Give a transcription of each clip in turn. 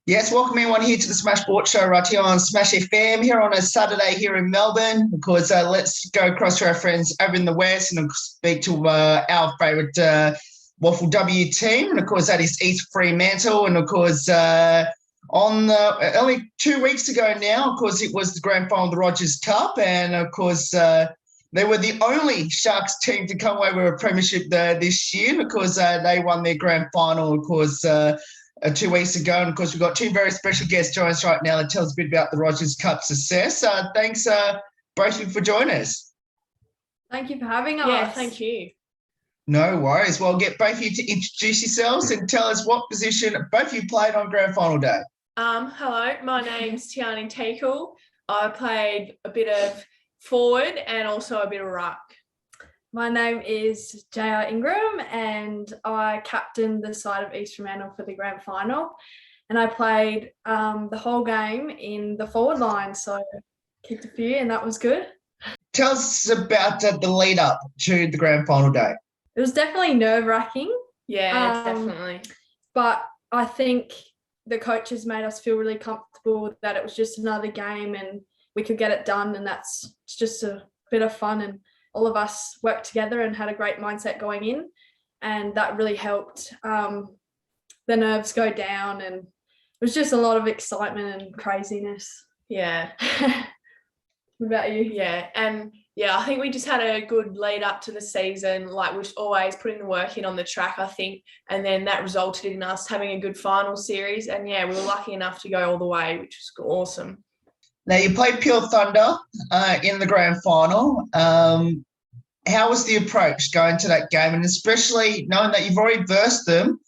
Yes, welcome everyone here to the Smash Sports Show right here on Smash FM here on a Saturday here in Melbourne. Of course, let's go across to our friends over in the West and speak to our favourite WAFLW team. And of course, that is East Fremantle. And of course, only 2 weeks ago now, of course, it was the grand final of the Rogers Cup. And of course, they were the only Sharks team to come away with a premiership this year because they won their grand final, of course, 2 weeks ago. And of course, we've got two very special guests joining us right now that tell us a bit about the Rogers Cup success. Thanks, both of you, for joining us. Thank you for having us. Yeah, thank you. No worries. Well, I'll get both of you to introduce yourselves and tell us what position both of you played on grand final day. Hello, my name's Tiani Teakle. I played a bit of forward and also a bit of ruck. My name is JR Ingram and I captained the side of East Fremantle for the grand final. And I played the whole game in the forward line, so kicked a few and that was good. Tell us about the lead up to the grand final day. It was definitely nerve-wracking. Yeah, definitely. But I think the coaches made us feel really comfortable that it was just another game and we could get it done, and it's just a bit of fun, and all of us worked together and had a great mindset going in, and that really helped the nerves go down, and it was just a lot of excitement and craziness. Yeah. What about you? Yeah, and yeah, I think we just had a good lead up to the season. Like, we're always putting the work in on the track, I think, and then that resulted in us having a good final series. And yeah, we were lucky enough to go all the way, which was awesome. Now, you played Pure Thunder in the grand final. How was the approach going to that game, and especially knowing that you've already versed them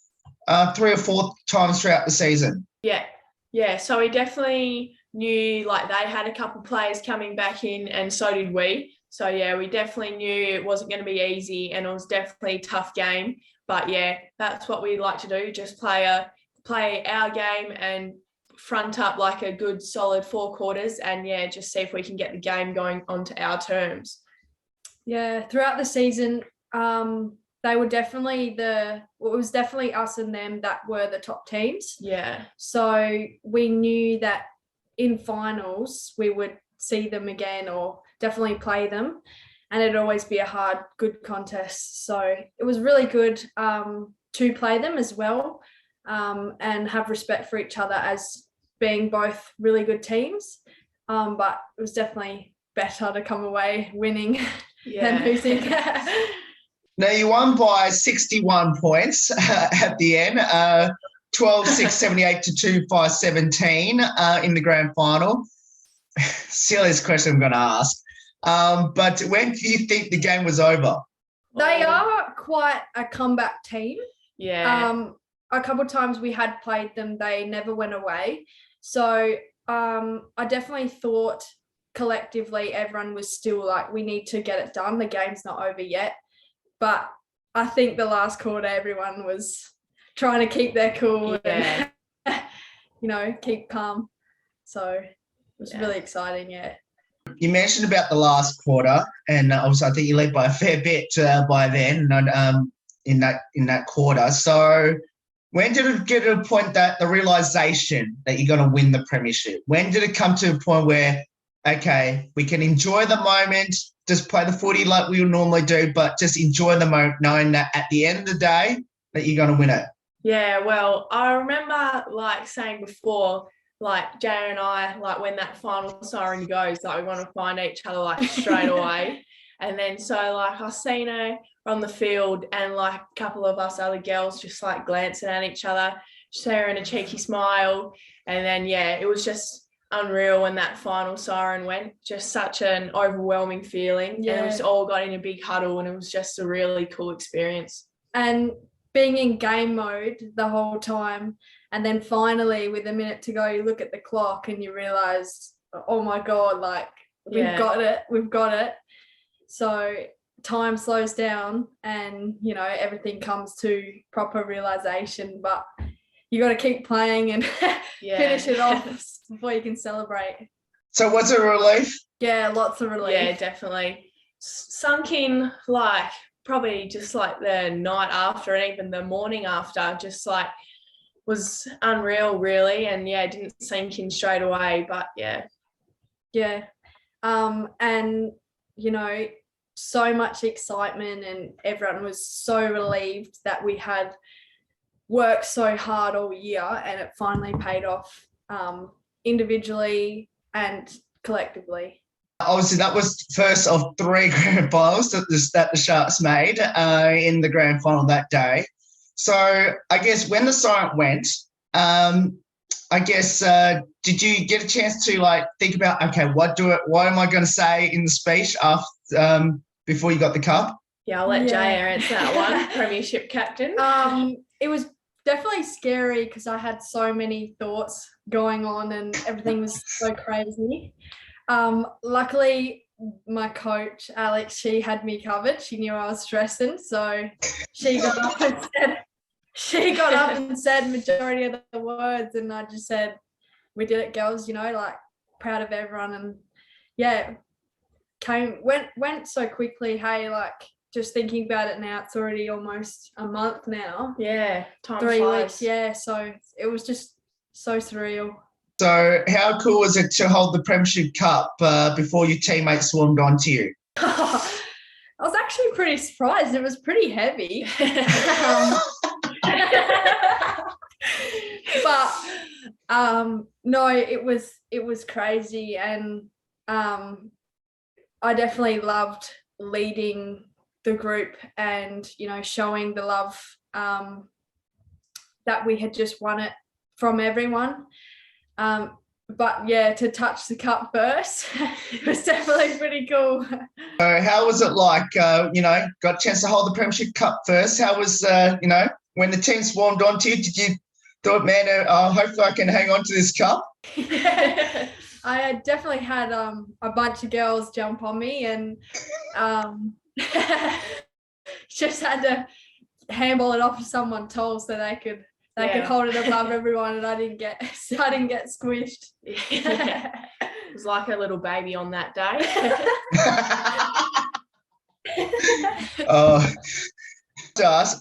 3 or 4 times throughout the season? Yeah. So we definitely knew, like, they had a couple of players coming back in, and so did we. So yeah, we definitely knew it wasn't going to be easy, and it was definitely a tough game. But yeah, that's what we like to do: just play our game and front up like a good solid 4 quarters, and yeah, just see if we can get the game going onto our terms. Yeah, throughout the season, they were definitely it was definitely us and them that were the top teams. Yeah. So we knew that in finals we would see them again or definitely play them, and it'd always be a good contest. So it was really good to play them as well, and have respect for each other as being both really good teams. But it was definitely better to come away winning than losing. Now, you won by 61 points at the end, 12-6, 78-2, 17 in the grand final. Silliest question I'm going to ask. But when do you think the game was over? They are quite a comeback team. Yeah. A couple of times we had played them, they never went away. So I definitely thought collectively everyone was still like, we need to get it done. The game's not over yet. But I think the last quarter, everyone was trying to keep their cool and, keep calm. So it was really exciting, yeah. You mentioned about the last quarter, and obviously I think you led by a fair bit by then in that quarter. So when did it get to a point that the realisation that you're going to win the premiership? When did it come to a point where, okay, we can enjoy the moment, just play the footy like we would normally do, but just enjoy the moment knowing that at the end of the day that you're going to win it? Yeah, well, I remember saying before, Jay and I, when that final siren goes, we want to find each other straight away. And then so I seen her on the field, and a couple of us other girls just glancing at each other, sharing a cheeky smile. And then, yeah, it was just unreal when that final siren went. Just such an overwhelming feeling. Yeah. And we just all got in a big huddle, and it was just a really cool experience. And being in game mode the whole time, and then finally with a minute to go, you look at the clock and you realise, oh my God, we've got it. So time slows down, and everything comes to proper realisation, but you got to keep playing and finish it off before you can celebrate. So was it a relief? Yeah, lots of relief. Yeah, definitely. Sunk in probably just the night after, and even the morning after, just was unreal, really. And yeah, it didn't sink in straight away, but yeah. Yeah. And, you know, so much excitement, and everyone was so relieved that we had worked so hard all year, and it finally paid off individually and collectively. Obviously, that was the first of 3 grand finals that the Sharks made in the grand final that day. So I guess when the siren went, I guess did you get a chance to like think about, okay, what am I going to say in the speech after before you got the cup? Yeah, I'll let Jaya answer that one. Premiership captain. It was definitely scary because I had so many thoughts going on and everything was so crazy. Luckily, my coach, Alex, she had me covered. She knew I was stressing, so she got up and said majority of the words, and I just said, "We did it, girls," you know, like proud of everyone. And yeah, went so quickly. Hey, like just thinking about it now, it's already almost a month now. Yeah, time 3 flies. weeks. Yeah, so it was just so surreal. So how cool was it to hold the Premiership Cup before your teammates swarmed onto you? I was actually pretty surprised. It was pretty heavy. But no, it was crazy, and I definitely loved leading the group and, you know, showing the love that we had just won it from everyone. But yeah, to touch the cup first, it was definitely pretty cool. So how was it like, you know, got a chance to hold the Premiership Cup first? How was, you know, when the team swarmed onto you, did you thought, man, hopefully I can hang on to this cup? Yeah, I definitely had a bunch of girls jump on me, and just had to handball it off to someone tall so they could hold it above everyone, and I didn't get squished. Yeah. It was like a little baby on that day.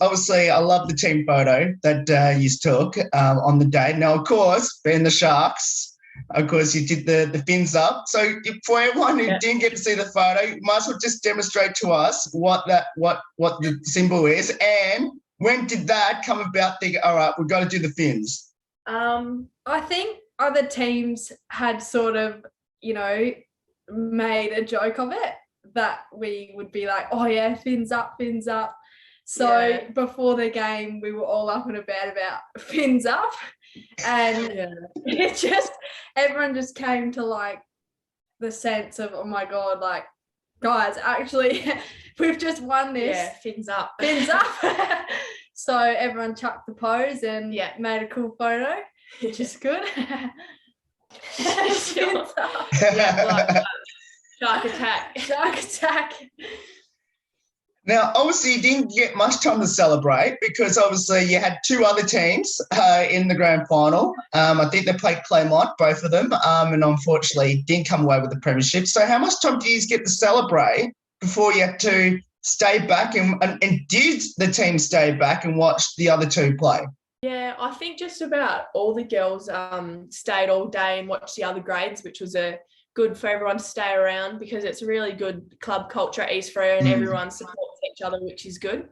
Obviously, I love the team photo that you took on the day. Now, of course, being the Sharks, of course, you did the fins up. So for everyone who didn't get to see the photo, you might as well just demonstrate to us what the symbol is, and when did that come about? Thinking, all right, we've got to do the fins. I think other teams had sort of, you know, made a joke of it, that we would be like, oh yeah, fins up. So before the game, we were all up and about fins up, and it just, everyone just came to like the sense of, oh my God, like, guys, actually we've just won this. Yeah, fins up. So everyone chucked the pose and made a cool photo, which is good. Sure. Shark attack. Now, obviously, you didn't get much time to celebrate because obviously you had 2 other teams in the grand final. I think they played Claremont, both of them, and unfortunately didn't come away with the premiership. So how much time do you get to celebrate before you had to stay back? And did the team stay back and watch the other 2 play? Yeah, I think just about all the girls stayed all day and watched the other grades, which was good for everyone to stay around because it's a really good club culture at East Freo and everyone supports each other, which is good.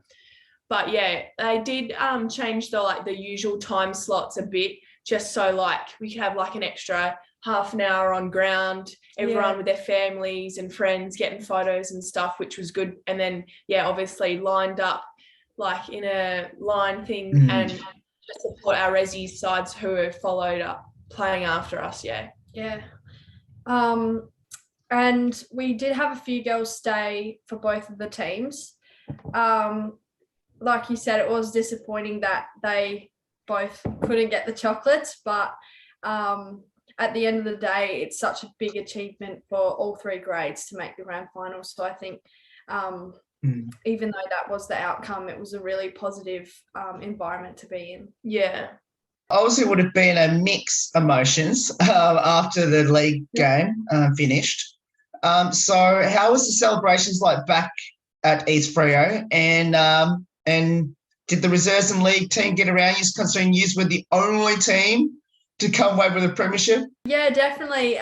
But yeah, they did change the usual time slots a bit, just so like we could have like an extra half an hour on ground, everyone with their families and friends getting photos and stuff, which was good. And then obviously lined up like in a line thing and just support our resi sides who have followed up playing after us. And we did have a few girls stay for both of the teams. Like you said, it was disappointing that they both couldn't get the chocolates, but at the end of the day, it's such a big achievement for all 3 grades to make the grand final. So I think even though that was the outcome, it was a really positive environment to be in. Yeah. Obviously, it would have been a mixed emotions after the league game finished. So how was the celebrations like back at East Freo? And did the reserves and league team get around you, considering you were the only team to come away with a premiership? Yeah, definitely.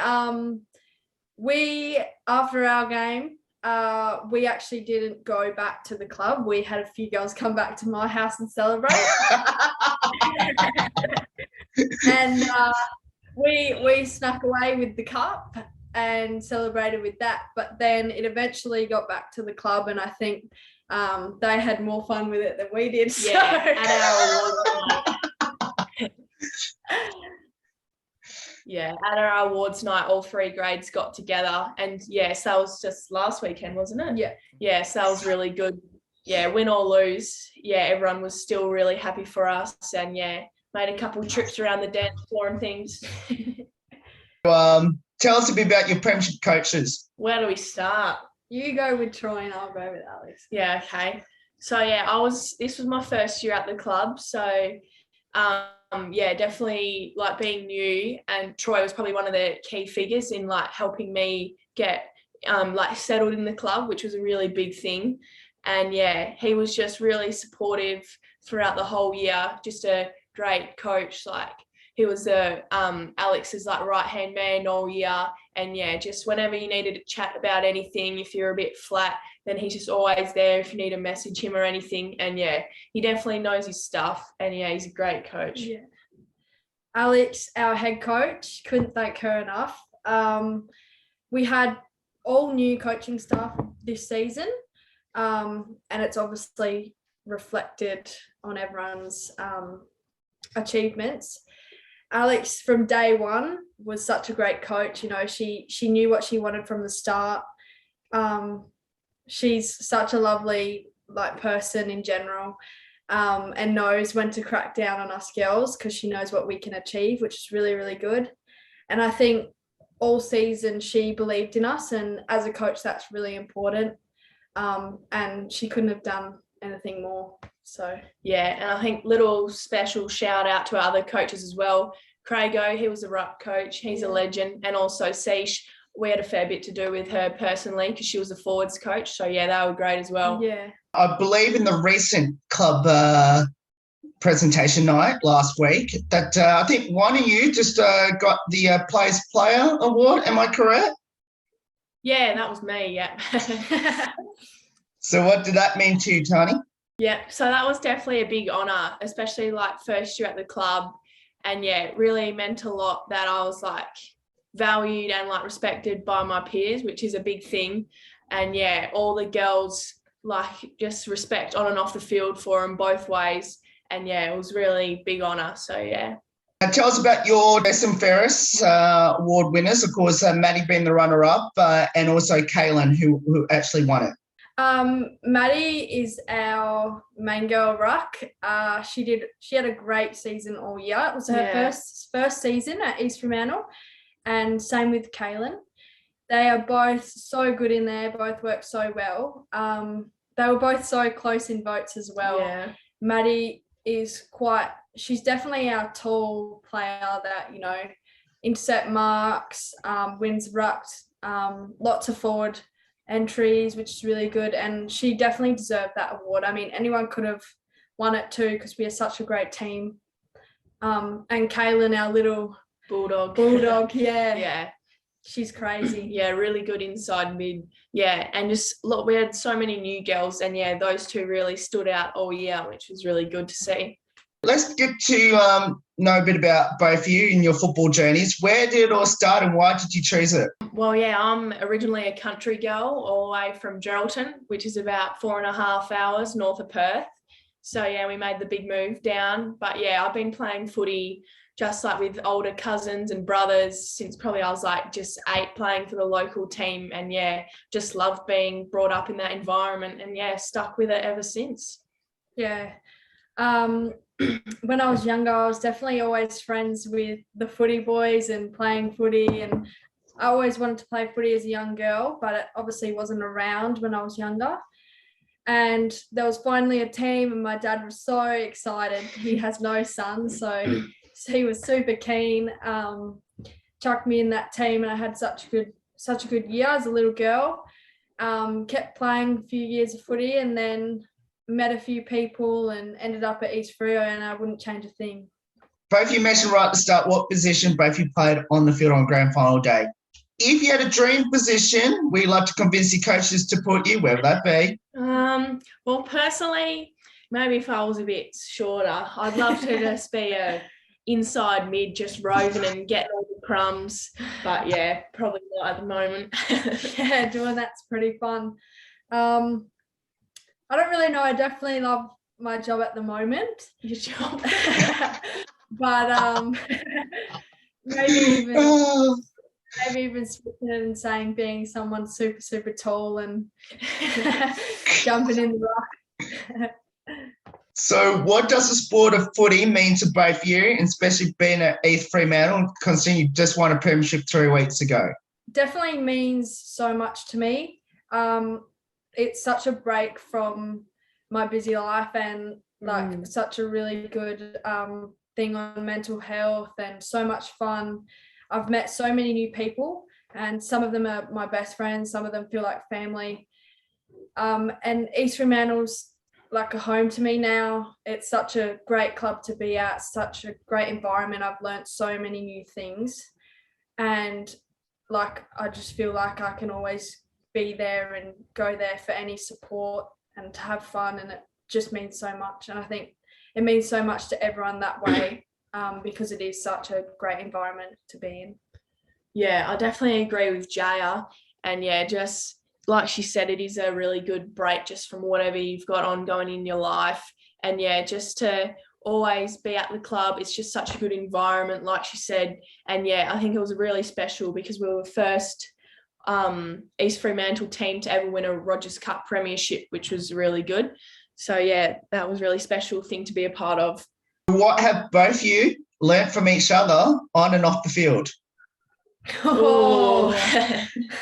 We, after our game, we actually didn't go back to the club. We had a few girls come back to my house and celebrate. And we snuck away with the cup and celebrated with that. But then it eventually got back to the club, and I think they had more fun with it than we did. Yeah, So. at our awards night. Yeah, at our awards night, all 3 grades got together, and yeah, so that was just last weekend, wasn't it? Yeah. Yeah, so that was really good. Yeah, win or lose, yeah, everyone was still really happy for us, and yeah, made a couple trips around the dance floor and things. Tell us a bit about your premiership coaches. Where do we start? You go with Troy and I'll go with Alex. Yeah, okay. So yeah, this was my first year at the club, so yeah, definitely like being new, and Troy was probably one of the key figures in like helping me get like settled in the club, which was a really big thing. And yeah, he was just really supportive throughout the whole year, just a great coach. Like he was Alex's like right hand man all year, and yeah, just whenever you needed to chat about anything, if you're a bit flat, then he's just always there if you need to message him or anything. And yeah, he definitely knows his stuff, and yeah, he's a great coach. Yeah. Alex, our head coach, couldn't thank her enough. We had all new coaching staff this season, and it's obviously reflected on everyone's achievements. Alex, from day one, was such a great coach. You know, she knew what she wanted from the start. She's such a lovely person in general, and knows when to crack down on us girls because she knows what we can achieve, which is really, really good. And I think all season she believed in us, and as a coach, that's really important. And she couldn't have done anything more. So yeah, and I think little special shout out to our other coaches as well. Craigo, he was a ruck coach, he's a legend, and also Seish, we had a fair bit to do with her personally because she was a forwards coach. So yeah, they were great as well. Yeah, I believe in the recent club presentation night last week that I think one of you just got the Players Player Award. Am I correct? Yeah, that was me. Yeah. So what did that mean to you, Tony? Yeah, so that was definitely a big honour, especially like first year at the club. And yeah, it really meant a lot that I was like valued and like respected by my peers, which is a big thing. And yeah, all the girls like just respect on and off the field for them both ways. And yeah, it was really big honour. So yeah. Tell us about your SM Ferris award winners. Of course, Maddie being the runner-up, and also Kaylin, who actually won it. Maddie is our main girl ruck. She had a great season all year. It was her first season at East Fremantle, and same with Kaylin. They are both so good in there, both work so well. They were both so close in votes as well. Yeah. Maddie is she's definitely our tall player that, you know, intercept marks, wins rucked, lots of forward entries, which is really good, and she definitely deserved that award. I mean, anyone could have won it too because we are such a great team. And Kaylin, our little bulldog, yeah, she's crazy. Yeah, really good inside mid. Yeah, and just look, we had so many new girls, and yeah, those two really stood out all year, which was really good to see. Let's get to know a bit about both of you and your football journeys. Where did it all start and why did you choose it? Well, yeah, I'm originally a country girl all the way from Geraldton, which is about 4.5 hours north of Perth. So, yeah, we made the big move down. But, yeah, I've been playing footy just like with older cousins and brothers since probably I was like just 8, playing for the local team. And, yeah, just loved being brought up in that environment and, yeah, stuck with it ever since. Yeah. When I was younger, I was definitely always friends with the footy boys and playing footy, and I always wanted to play footy as a young girl, but it obviously wasn't around when I was younger. And there was finally a team, and my dad was so excited. He has no sons, so he was super keen. Chucked me in that team, and I had such a good year as a little girl. Kept playing a few years of footy, and then met a few people and ended up at East Freo, and I wouldn't change a thing. Both of you mentioned right at the start what position both of you played on the field on grand final day. If you had a dream position where you'd like to convince your coaches to put you, where would that be? Well, personally, maybe if I was a bit shorter, I'd love to just be a inside mid, just roving and getting all the crumbs. But yeah, probably not at the moment. Yeah, doing that's pretty fun. I don't really know. I definitely love my job at the moment. Your job. But maybe even switching it and saying being someone super, super tall and jumping in the rock. So what does the sport of footy mean to both of you, and especially being at East Fremantle, considering you just won a premiership 3 weeks ago? Definitely means so much to me. It's such a break from my busy life and like such a really good thing on mental health and so much fun. I've met so many new people, and some of them are my best friends, some of them feel like family. And East Fremantle's like a home to me now. It's such a great club to be at, such a great environment. I've learned so many new things, and like I just feel like I can always be there and go there for any support and to have fun, and it just means so much. And I think it means so much to everyone that way, because it is such a great environment to be in. Yeah, I definitely agree with Jaya. And yeah, just like she said, it is a really good break just from whatever you've got ongoing in your life. And yeah, just to always be at the club, it's just such a good environment, like she said. And yeah, I think it was really special because we were the first East Fremantle team to ever win a Rogers Cup Premiership, which was really good. So yeah, that was a really special thing to be a part of. What have both of you learnt from each other on and off the field? Oh,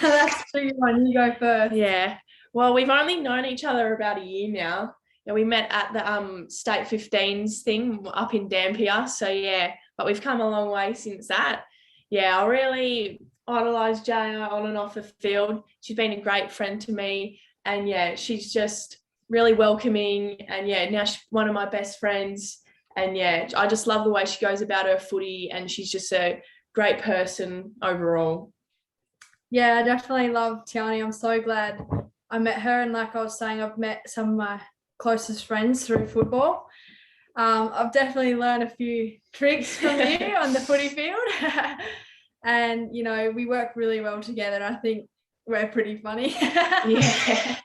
that's a tricky one. You go first. Yeah. Well, we've only known each other about a year now. Yeah, we met at the State 15s thing up in Dampier. So yeah, but we've come a long way since that. Yeah, I really idolise Jaya on and off the field. She's been a great friend to me, and yeah, she's just really welcoming, and yeah, now she's one of my best friends. And yeah, I just love the way she goes about her footy, and she's just a great person overall. Yeah, I definitely love Tiani. I'm so glad I met her, and like I was saying, I've met some of my closest friends through football. I've definitely learned a few tricks from you on the footy field. And you know, we work really well together. I think we're pretty funny. Yeah.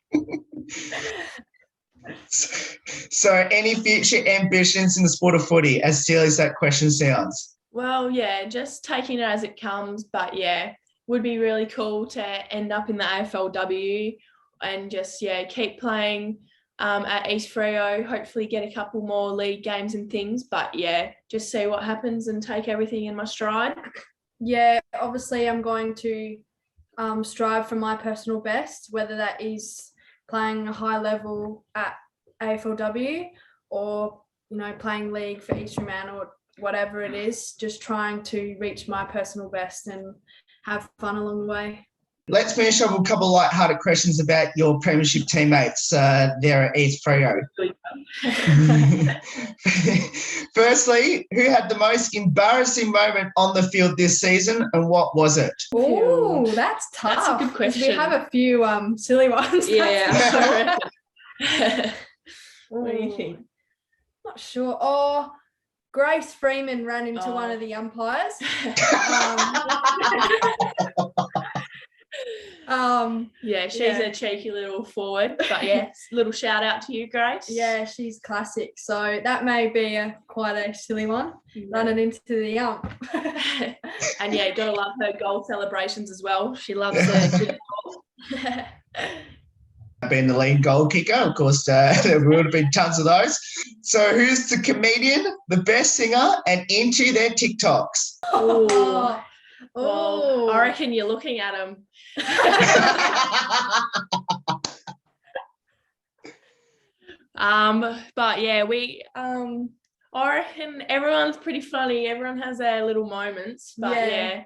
So any future ambitions in the sport of footy, as silly as that question sounds? Well, yeah, just taking it as it comes. But yeah, would be really cool to end up in the AFLW and just, yeah, keep playing at East Freo, hopefully get a couple more league games and things. But yeah, just see what happens and take everything in my stride. Yeah, obviously I'm going to strive for my personal best, whether that is playing a high level at AFLW or, you know, playing league for East Fremantle or whatever it is, just trying to reach my personal best and have fun along the way. Let's finish off with a couple of light-hearted questions about your premiership teammates there at East Freo. Firstly, who had the most embarrassing moment on the field this season, and what was it? Oh, that's tough. That's a good question. We have a few silly ones. Yeah. What do you think? Not sure. Oh, Grace Freeman ran into one of the umpires. Yeah, she's a cheeky little forward, but yeah, little shout out to you, Grace. Yeah, she's classic. So that may be quite a silly one, running into the ump. And yeah, you gotta love her goal celebrations as well. She loves the goal. Being the lead goal kicker, of course, there would have been tons of those. So who's the comedian, the best singer, and into their TikToks? Well, I reckon you're looking at them. But yeah, I reckon everyone's pretty funny. Everyone has their little moments, but yeah.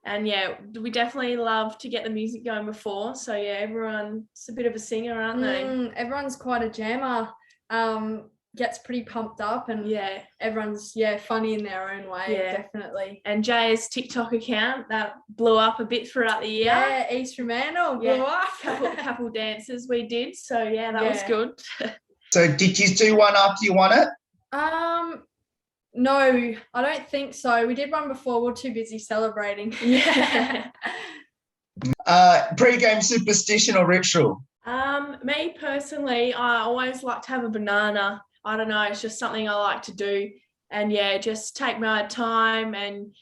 And yeah, we definitely love to get the music going before. So yeah, everyone's a bit of a singer, aren't they? Everyone's quite a jammer. gets pretty pumped up, and Yeah. everyone's funny in their own way. Yeah. Definitely. And Jay's TikTok account that blew up a bit throughout the year. Yeah, East Fremantle blew up. couple dances we did, so that was good. So did you do one after you won it? No, I don't think so. We did one before. We're too busy celebrating. Yeah. Pre-game superstition or ritual? Me personally, I always like to have a banana. I don't know, it's just something I like to do. And just take my time and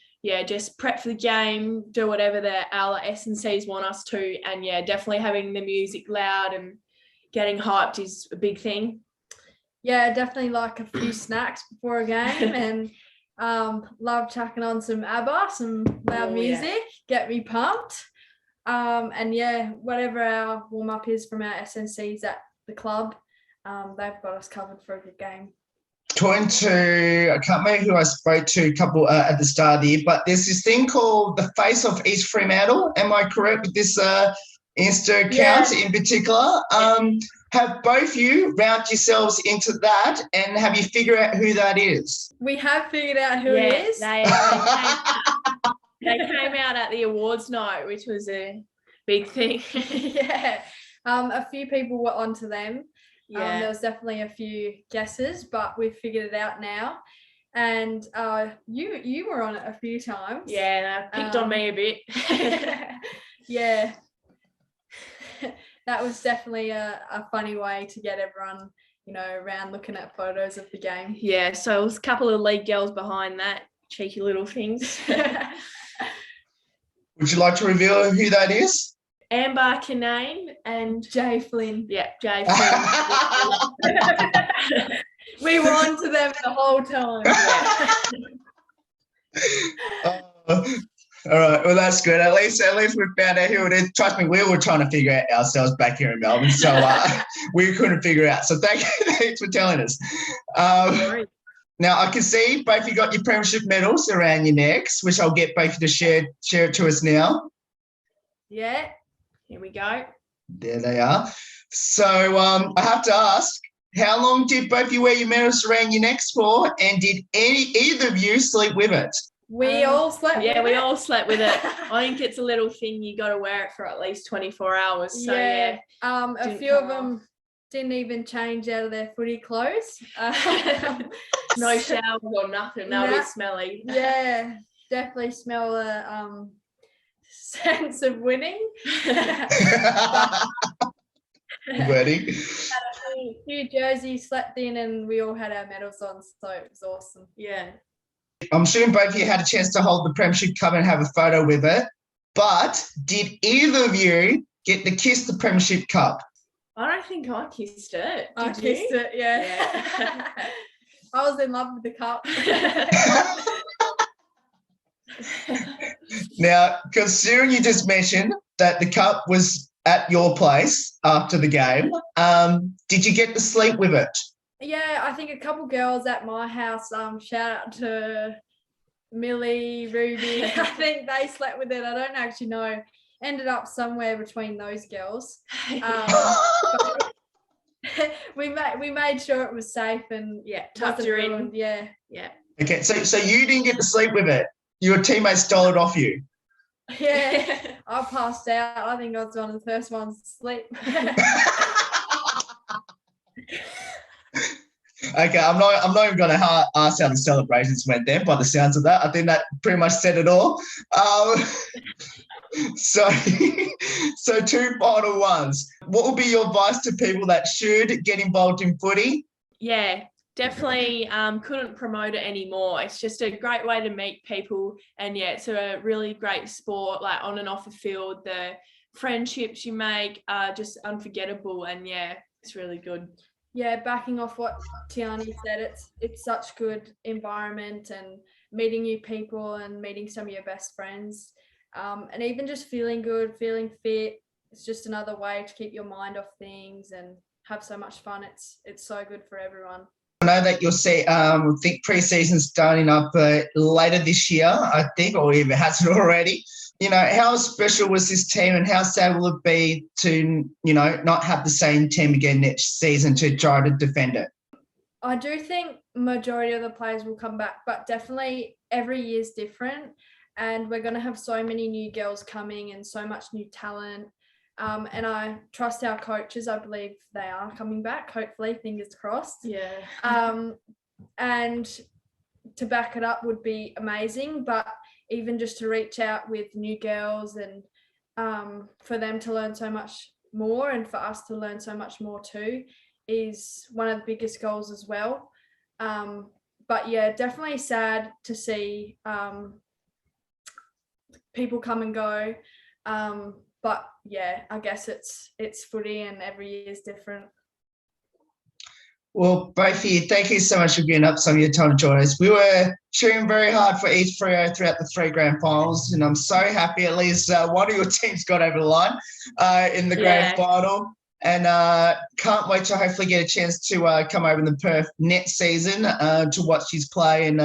just prep for the game, do whatever our S&Cs want us to. And definitely having the music loud and getting hyped is a big thing. Yeah, definitely like a few snacks before a game, and love chucking on some ABBA, some loud music, get me pumped. And whatever our warm-up is from our SNCs at the club, they've got us covered for a good game. Talking to, I can't remember who I spoke to a couple at the start of the year, but there's this thing called the Face of East Fremantle. Am I correct with this Insta account in particular? Have both you round yourselves into that, and have you figured out who that is? We have figured out who it is. They came out at the awards night, which was a big thing. A few people were onto them. Yeah. There was definitely a few guesses, but we've figured it out now. And you were on it a few times. Yeah, they picked on me a bit. Yeah. That was definitely a funny way to get everyone, around looking at photos of the game. Yeah, so it was a couple of league girls behind that, cheeky little things. Would you like to reveal who that is? Amber Kinane and Jay Flynn. Yeah, Jay Flynn. We were on to them the whole time. All right, well, that's good. At least we found out who it is. Trust me, we were trying to figure out ourselves back here in Melbourne, so we couldn't figure it out. So thanks for telling us. Now, I can see both of you got your premiership medals around your necks, which I'll get both of you to share it to us now. Yeah, here we go. There they are. So I have to ask, how long did both of you wear your medals around your necks for, and did either of you sleep with it? We all slept with it. Yeah, we all slept with it. I think it's a little thing, you got to wear it for at least 24 hours. So, a few of them didn't even change out of their footy clothes. No showers or nothing. They'll be smelly. Yeah, definitely smell the sense of winning. Wedding. A few jerseys slept in, and we all had our medals on, so it was awesome. Yeah. I'm assuming both of you had a chance to hold the Premiership Cup and have a photo with it, but did either of you get to kiss the Premiership Cup? I don't think I kissed it. I kissed it, yeah. I was in love with the cup. Now, considering you just mentioned that the cup was at your place after the game, did you get to sleep with it? Yeah, I think a couple girls at my house, shout out to Millie, Ruby, I think they slept with it. I don't actually know. Ended up somewhere between those girls. We made sure it was safe and tucked her in. Yeah. Okay, so you didn't get to sleep with it. Your teammates stole it off you. Yeah, I passed out. I think I was one of the first ones to sleep. Okay, I'm not even going to ask how the celebrations went there. By the sounds of that, I think that pretty much said it all. So two final ones. What would be your advice to people that should get involved in footy? Yeah, definitely couldn't promote it anymore. It's just a great way to meet people, and it's a really great sport, like on and off the field. The friendships you make are just unforgettable, and it's really good. Yeah, backing off what Tiani said, it's such good environment and meeting new people and meeting some of your best friends, and even just feeling good, feeling fit. It's just another way to keep your mind off things and have so much fun. It's so good for everyone. I know that you'll see, I think pre-season's starting up later this year, I think, or if it hasn't already. You know, how special was this team, and how sad will it be to, not have the same team again next season to try to defend it? I do think majority of the players will come back, but definitely every year's different. And we're going to have so many new girls coming and so much new talent. And I trust our coaches. I believe they are coming back, hopefully, fingers crossed. Yeah. And to back it up would be amazing. But even just to reach out with new girls and for them to learn so much more and for us to learn so much more too is one of the biggest goals as well. But yeah, definitely sad to see people come and go. But yeah, I guess it's footy and every year is different. Well, both of you, thank you so much for giving up some of your time to join us. We were cheering very hard for East Freo throughout the 3 grand finals, and I'm so happy at least one of your teams got over the line in the grand final. And can't wait to hopefully get a chance to come over in the Perth next season to watch you play, and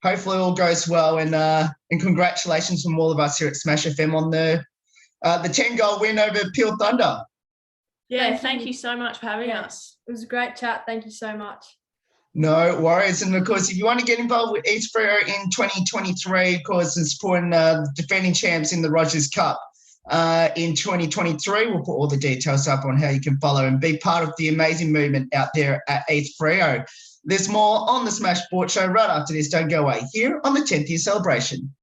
hopefully all goes well. And congratulations from all of us here at Smash FM on the 10-goal win over Peel Thunder. Yeah, thank you so much for having us. It was a great chat. Thank you so much. No worries. And of course, if you want to get involved with East Freo in 2023, of course, and supporting the defending champs in the Rogers Cup in 2023, we'll put all the details up on how you can follow and be part of the amazing movement out there at East Freo. There's more on the Smash Sports Show right after this. Don't go away here on the 10th year celebration.